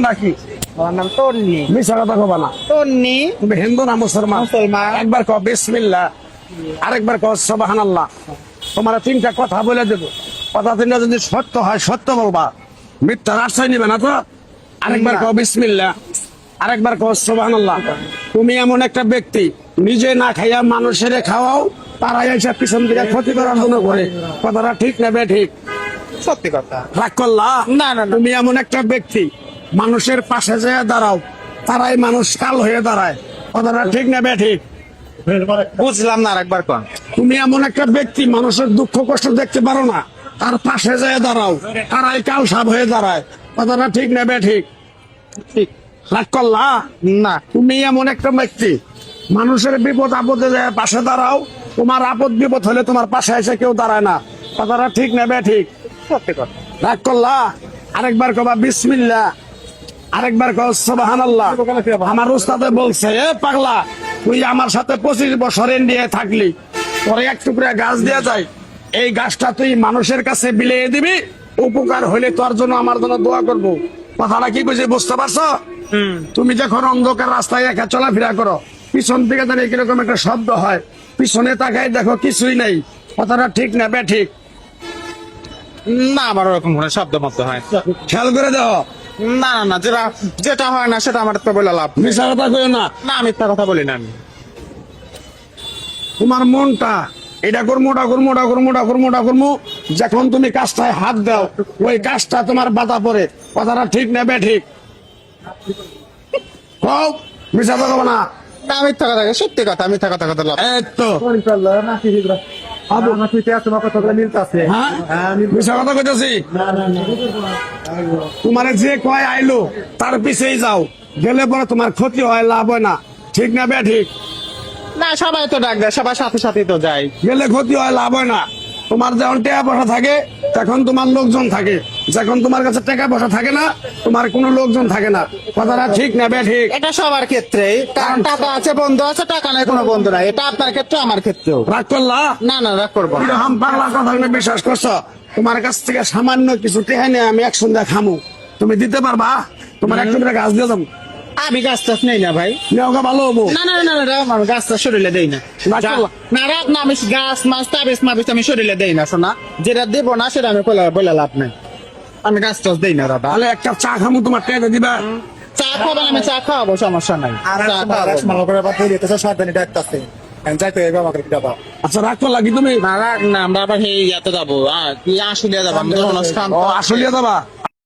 নাকি আমার নাম তন্নি। মিশা কথা কবা না। তন্নি। তুমি হিন্দু না মুসলমান? মুসলমান। একবার কও বিসমিল্লাহ, আরেকবার কও সুবহানাল্লাহ। তোমার তিনটা কথা বলে দেব, কথা তিনটা যদি সত্য হয় সত্য বলবা, মিথ্যার আশ্রয় নিবে না তো। আরেকবার না। কও বিসমিল্লাহ, আরেকবার কও সুবহানাল্লাহ। তুমি এমন একটা ব্যক্তি নিজে না খাইয়া মানুষের খাওয়াও, তারা এসে পিছন দিকে ক্ষতি করার জন্য করে। কথাটা ঠিক না বে ঠিক? সত্যি কথা। রাগ করলা? না, না, না। তুমি এমন একটা ব্যক্তি মানুষের পাশে যেয়ে দাঁড়াও, তারাই মানুষ কাল হয়ে দাঁড়ায়। কথাটা ঠিক না বে ঠিক? বুঝলাম না, আরেকবার কোন। তুমি এমন একটা ব্যক্তি মানুষের দুঃখ কষ্ট দেখতে পারো না, তার পাশে যেয়ে দাঁড়াও, তারাই কাল সাপ হয়ে দাঁড়ায়। কথাটা ঠিক না বে ঠিক? ঠিক। রাগ করলা? না। তুমি এমন একটা ব্যক্তি মানুষের বিপদ আপদে যায় পাশে দাঁড়াও, তোমার আপদ বিপদ হলে তোমার পাশে এসে কেউ দাঁড়ায় না। কথাটা ঠিক না বে ঠিক? সত্যি কথা। রাগ করলা? আরেকবার কবা বিসমিল্লাহ, আরেকবার কও সুবহানাল্লাহ। আমার উস্তাদে বলছে, এ পাগলা, তুই আমার সাথে 25 বছর ইন্ডিয়া থাকলি, পরে এক টুকরা গাছ দিয়ে যায়, এই গাছটা তুই মানুষের কাছে বিলিয়ে দিবি, উপকার হইলে তোর জন্য আমার জন্য দোয়া করবো। কথাটা কি কইছে বুঝতে পারছো? তুমি যখন অন্ধকার রাস্তায় একা চলাফেরা করো, পিছন থেকে দাঁড়িয়ে কিরকম একটা শব্দ হয়, পিছনে তাকাই দেখো কিছুই নাই। কথাটা ঠিক না বে ঠিক? না, আমার ওরকম কোনো শব্দ মতো হয়। খেয়াল করে দাও। না না না, যেটা হয় না সেটা আমার তো বলে লাভ নেই। মিশা কথা কইও না। না, মিথ্যা কথা বলি না আমি। তোমার মনটা এটা করবো, ওটা করবো, ওটা করবো, ওটা করবো, ওটা করবো, যখন তুমি কাজটায় হাত দাও, ওই কাজটা তোমার বাধা পড়ে। কথাটা ঠিক না বে ঠিক? কও, মিশা কথা কও না। না, মিথ্যা কথা, সত্যি কথা, মিথ্যা কথা কথা লাভ। এই তো হ্যাঁ, মিশা কথা কইতেছি। তোমার যে কয় আইলো তার পিছেই যাও, গেলে পরে তোমার ক্ষতি হয়, লাভ হয় না। ঠিক না বে ঠিক? না, সবাই তো ডাক দেয়, সবার সাথে সাথেই তো যাই। গেলে ক্ষতি হয়, লাভ হয় না। তোমার যখন টাকা পয়সা থাকে তখন তোমার লোকজন থাকে, যখন তোমার কাছে টাকা পয়সা থাকে না, তোমার কোনো লোকজন থাকে না। কথাটা ঠিক না বে ঠিক? এটা সবার ক্ষেত্রে, কারণ টাকা আছে বন্ধু আছে, টাকা নাই কোনো বন্ধু নাই। এটা আপনার ক্ষেত্রে, আমার ক্ষেত্রেও। রাগ করলা? না না, রাগ করবো না। এরকম পাগলা কথা তুমি বিশ্বাস করছো? তোমার কাছ থেকে সামান্য কিছু টেহা নিয়ে আমি এক সন্ধ্যা খামু, তুমি দিতে পারবা? তোমার এক টুকরা গাছ দিয়ে যাবো, আমি গাছ টাছ নেই না ভাই। নেওয়া ভালো হবো। না না না না, আমি গাছ টাছ শরীরে দেই না। রাগ করলা? না রাখ না, আমি গাছ মাছ তাবিজ মাবিজ আমি শরীরে দেই না। শোনা, যেটা দেবো না সেটা আমি বলে লাভ নাই। আমি গাছ টাছ দেই না দাদা। তাহলে এক কাপ চা খামু, তোমার টেহা দিবা? চা খাবেন, আমি চা খাওয়াবো, সমস্যা নাই। চা খাওয়াবো। আচ্ছা, রাগ করলা কি তুমি? না রাখ না, আমরা আবার সেই ইয়াতে যাবো, কি আসলে যাবো, আমাদের অনুষ্ঠান। ও, আসলে যাবা?